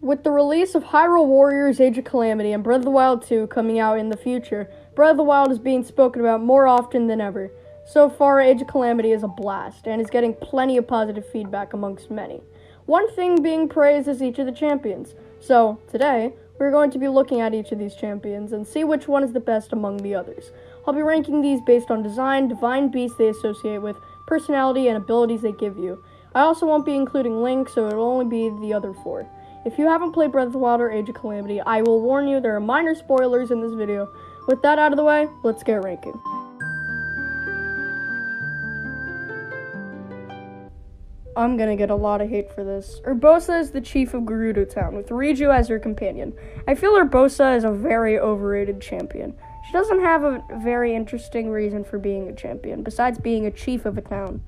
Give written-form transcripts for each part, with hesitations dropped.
With the release of Hyrule Warriors Age of Calamity and Breath of the Wild 2 coming out in the future, Breath of the Wild is being spoken about more often than ever. So far, Age of Calamity is a blast, and is getting plenty of positive feedback amongst many. One thing being praised is each of the champions. So, today, we're going to be looking at each of these champions and see which one is the best among the others. I'll be ranking these based on design, divine beasts they associate with, personality, and abilities they give you. I also won't be including Link, so it'll only be the other four. If you haven't played Breath of the Wild or Age of Calamity, I will warn you there are minor spoilers in this video. With that out of the way, let's get ranking. I'm gonna get a lot of hate for this. Urbosa is the chief of Gerudo Town, with Riju as her companion. I feel Urbosa is a very overrated champion. She doesn't have a very interesting reason for being a champion, besides being a chief of a town.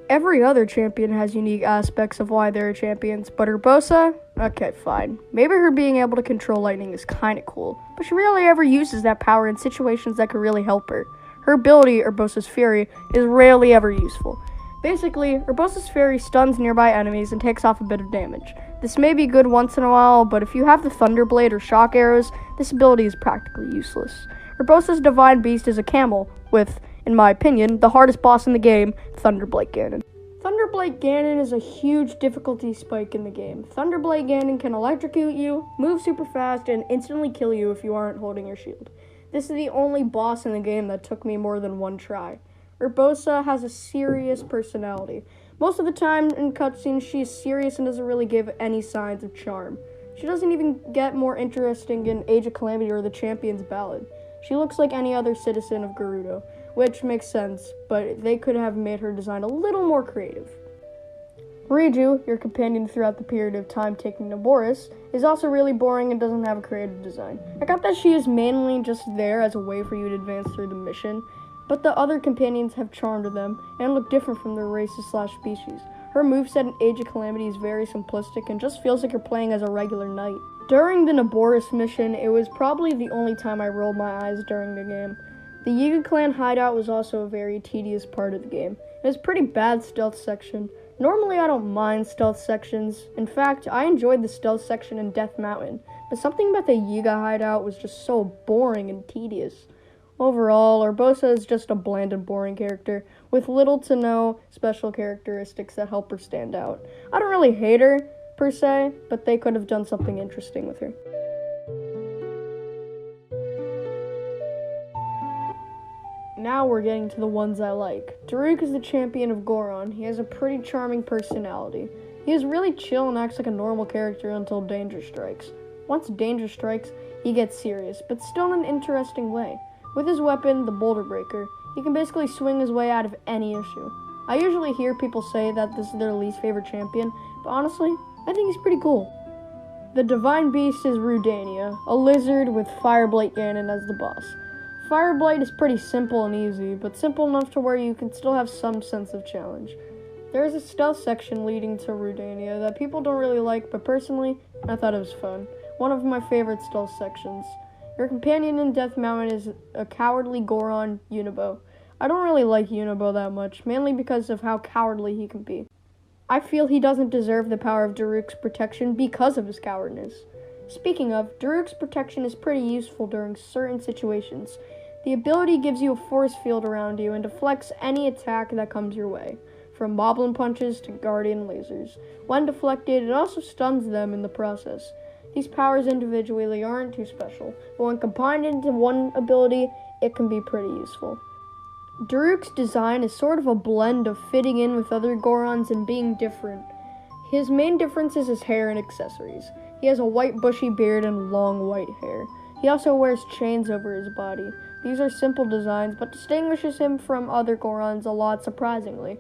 Every other champion has unique aspects of why they're champions, but Urbosa? Okay, fine. Maybe her being able to control lightning is kinda cool, but she rarely ever uses that power in situations that could really help her. Her ability, Urbosa's Fury, is rarely ever useful. Basically, Urbosa's Fury stuns nearby enemies and takes off a bit of damage. This may be good once in a while, but if you have the Thunderblade or Shock Arrows, this ability is practically useless. Urbosa's Divine Beast is a camel, with, in my opinion, the hardest boss in the game, Thunderblade Ganon. Thunderblade Ganon is a huge difficulty spike in the game. Thunderblade Ganon can electrocute you, move super fast, and instantly kill you if you aren't holding your shield. This is the only boss in the game that took me more than one try. Urbosa has a serious personality. Most of the time in cutscenes, she's serious and doesn't really give any signs of charm. She doesn't even get more interesting in Age of Calamity or the Champion's Ballad. She looks like any other citizen of Gerudo, which makes sense, but they could have made her design a little more creative. Riju, your companion throughout the period of time taking Naboris, is also really boring and doesn't have a creative design. I got that she is mainly just there as a way for you to advance through the mission, but the other companions have charm to them and look different from their races/species. Her moveset in Age of Calamity is very simplistic and just feels like you're playing as a regular knight. During the Naboris mission, it was probably the only time I rolled my eyes during the game. The Yiga clan hideout was also a very tedious part of the game. It was a pretty bad stealth section. Normally I don't mind stealth sections. In fact, I enjoyed the stealth section in Death Mountain, but something about the Yiga hideout was just so boring and tedious. Overall, Urbosa is just a bland and boring character, with little to no special characteristics that help her stand out. I don't really hate her, per se, but they could have done something interesting with her. Now we're getting to the ones I like. Daruk is the champion of Goron. He has a pretty charming personality. He is really chill and acts like a normal character until danger strikes. Once danger strikes, he gets serious, but still in an interesting way. With his weapon, the Boulder Breaker, he can basically swing his way out of any issue. I usually hear people say that this is their least favorite champion, but honestly, I think he's pretty cool. The Divine Beast is Rudania, a lizard with Fireblight Ganon as the boss. Fireblight is pretty simple and easy, but simple enough to where you can still have some sense of challenge. There is a stealth section leading to Rudania that people don't really like, but personally, I thought it was fun. One of my favorite stealth sections. Your companion in Death Mountain is a cowardly Goron, Unibo. I don't really like Unibo that much, mainly because of how cowardly he can be. I feel he doesn't deserve the power of Daruk's protection because of his cowardness. Speaking of, Daruk's protection is pretty useful during certain situations. The ability gives you a force field around you and deflects any attack that comes your way, from Moblin punches to Guardian lasers. When deflected, it also stuns them in the process. These powers individually aren't too special, but when combined into one ability, it can be pretty useful. Daruk's design is sort of a blend of fitting in with other Gorons and being different. His main difference is his hair and accessories. He has a white bushy beard and long white hair. He also wears chains over his body. These are simple designs, but distinguishes him from other Gorons a lot, surprisingly.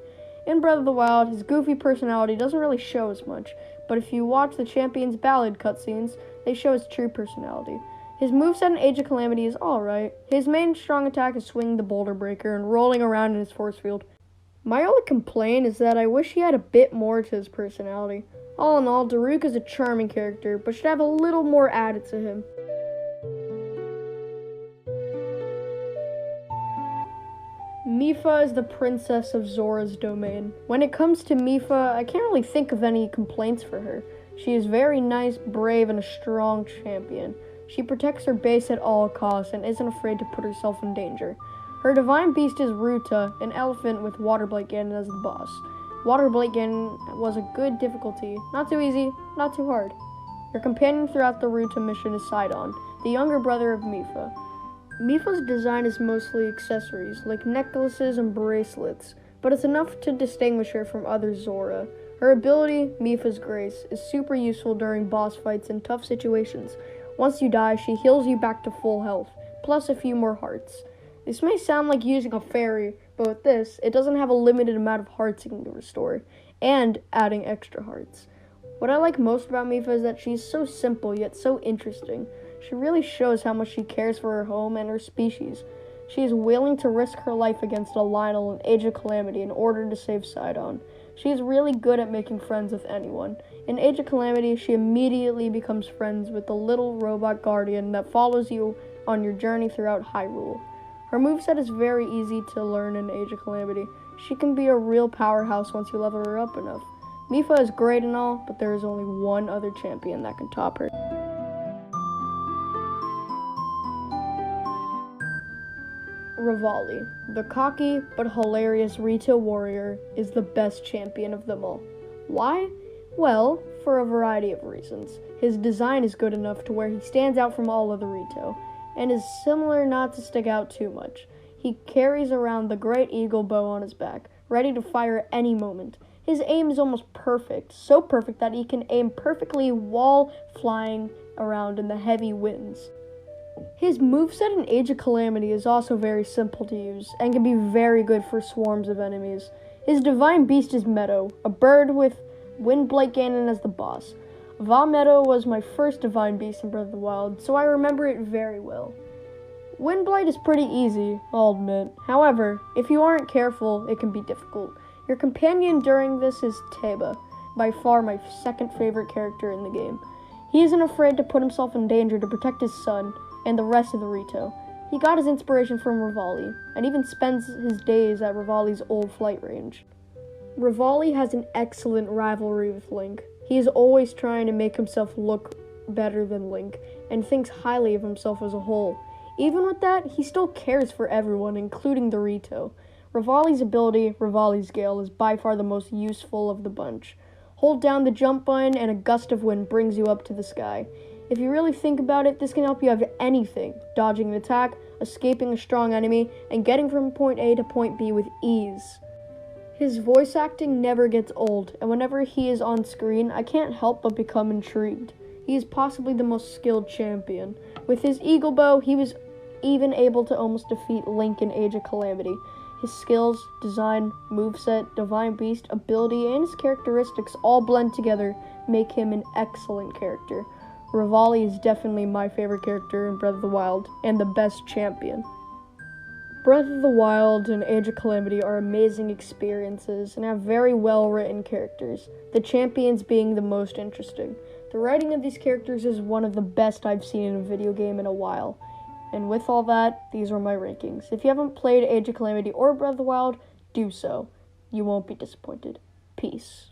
In Breath of the Wild, his goofy personality doesn't really show as much, but if you watch the Champion's Ballad cutscenes, they show his true personality. His moveset in Age of Calamity is alright. His main strong attack is swinging the Boulder Breaker and rolling around in his force field. My only complaint is that I wish he had a bit more to his personality. All in all, Daruk is a charming character, but should have a little more added to him. Mipha is the princess of Zora's domain. When it comes to Mipha, I can't really think of any complaints for her. She is very nice, brave, and a strong champion. She protects her base at all costs and isn't afraid to put herself in danger. Her divine beast is Ruta, an elephant with Waterblight Ganon as the boss. Waterblight Ganon was a good difficulty. Not too easy, not too hard. Your companion throughout the Ruta mission is Sidon, the younger brother of Mipha. Mipha's design is mostly accessories, like necklaces and bracelets, but it's enough to distinguish her from other Zora. Her ability, Mipha's Grace, is super useful during boss fights and tough situations. Once you die, she heals you back to full health, plus a few more hearts. This may sound like using a fairy, but with this, it doesn't have a limited amount of hearts it can restore, and adding extra hearts. What I like most about Mipha is that she's so simple yet so interesting. She really shows how much she cares for her home and her species. She is willing to risk her life against a Lionel in Age of Calamity in order to save Sidon. She is really good at making friends with anyone. In Age of Calamity, she immediately becomes friends with the little robot guardian that follows you on your journey throughout Hyrule. Her moveset is very easy to learn in Age of Calamity. She can be a real powerhouse once you level her up enough. Mipha is great and all, but there is only one other champion that can top her. Revali, the cocky but hilarious Rito warrior, is the best champion of them all. Why? Well, for a variety of reasons. His design is good enough to where he stands out from all other Rito, and is similar not to stick out too much. He carries around the great eagle bow on his back, ready to fire at any moment. His aim is almost perfect, so perfect that he can aim perfectly while flying around in the heavy winds. His moveset in Age of Calamity is also very simple to use, and can be very good for swarms of enemies. His divine beast is Meadow, a bird with Windblight Ganon as the boss. Va Meadow was my first divine beast in Breath of the Wild, so I remember it very well. Windblight is pretty easy, I'll admit. However, if you aren't careful, it can be difficult. Your companion during this is Teba, by far my second favorite character in the game. He isn't afraid to put himself in danger to protect his son and the rest of the Rito. He got his inspiration from Revali, and even spends his days at Revali's old flight range. Revali has an excellent rivalry with Link. He is always trying to make himself look better than Link, and thinks highly of himself as a whole. Even with that, he still cares for everyone, including the Rito. Revali's ability, Revali's Gale, is by far the most useful of the bunch. Hold down the jump button and a gust of wind brings you up to the sky. If you really think about it, this can help you out of anything: dodging an attack, escaping a strong enemy, and getting from point A to point B with ease. His voice acting never gets old, and whenever he is on screen, I can't help but become intrigued. He is possibly the most skilled champion. With his eagle bow, he was even able to almost defeat Link in Age of Calamity. His skills, design, moveset, divine beast, ability, and his characteristics all blend together, make him an excellent character. Revali is definitely my favorite character in Breath of the Wild, and the best champion. Breath of the Wild and Age of Calamity are amazing experiences and have very well-written characters, the champions being the most interesting. The writing of these characters is one of the best I've seen in a video game in a while. And with all that, these are my rankings. If you haven't played Age of Calamity or Breath of the Wild, do so. You won't be disappointed. Peace.